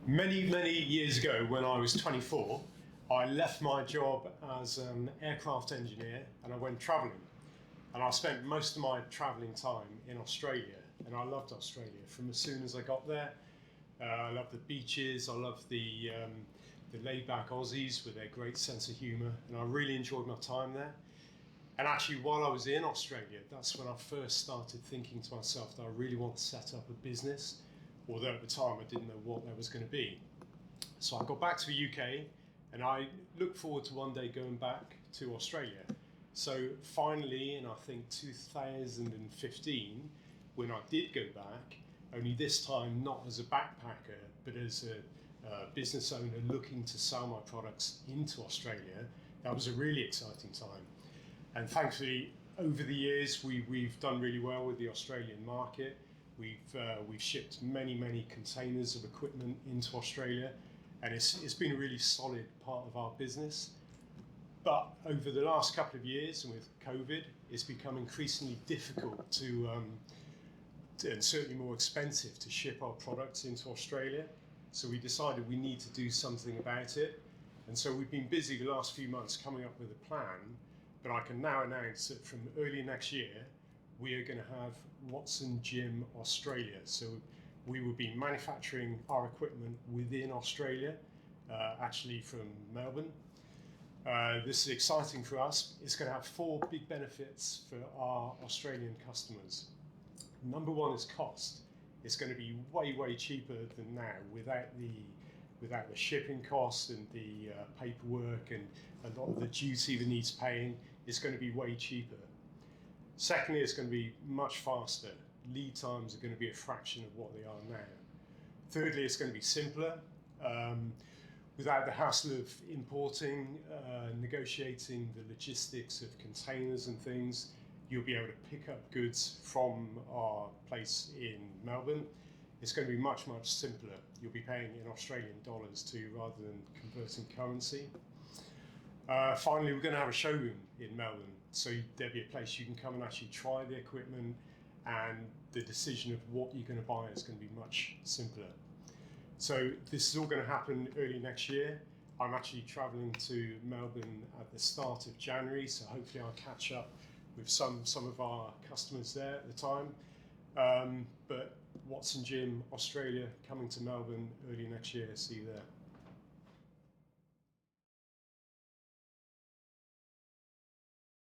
Many years ago, when I was 24, I left my job as an aircraft engineer and I went travelling. And I spent most of my travelling time in Australia, and I loved Australia from as soon as I got there. I love the beaches, I love the laid-back Aussies with their great sense of humour, and I really enjoyed my time there. And actually, while I was in Australia, that's when I first started thinking to myself that I really want to set up a business, although at the time I didn't know what that was going to be. So I got back to the UK and I looked forward to one day going back to Australia. So finally, in I think 2015, when I did go back, only this time not as a backpacker, but as a business owner looking to sell my products into Australia, that was a really exciting time. And thankfully, over the years, we've done really well with the Australian market. We've shipped many containers of equipment into Australia, and it's been a really solid part of our business. But over the last couple of years, and with COVID, it's become increasingly difficult and certainly more expensive to ship our products into Australia. So we decided we need to do something about it. And so we've been busy the last few months coming up with a plan, but I can now announce that from early next year, we are going to have Watson Gym Australia. So we will be manufacturing our equipment within Australia, actually from Melbourne. This is exciting for us. It's going to have four big benefits for our Australian customers. Number one is cost. It's going to be way cheaper than now without the shipping costs and the paperwork and a lot of the duty that needs paying. It's going to be way cheaper. Secondly, it's going to be much faster. Lead times are going to be a fraction of what they are now. Thirdly, it's going to be simpler. Without the hassle of importing, negotiating the logistics of containers and things, you'll be able to pick up goods from our place in Melbourne. It's going to be much simpler. You'll be paying in Australian dollars too, rather than converting currency. Finally, we're going to have a showroom in Melbourne, so there'll be a place you can come and actually try the equipment, and the decision of what you're going to buy is going to be much simpler. So this is all going to happen early next year. I'm actually travelling to Melbourne at the start of January, so hopefully I'll catch up with some of our customers there at the time. But Watson Gym Australia coming to Melbourne early next year. See you there.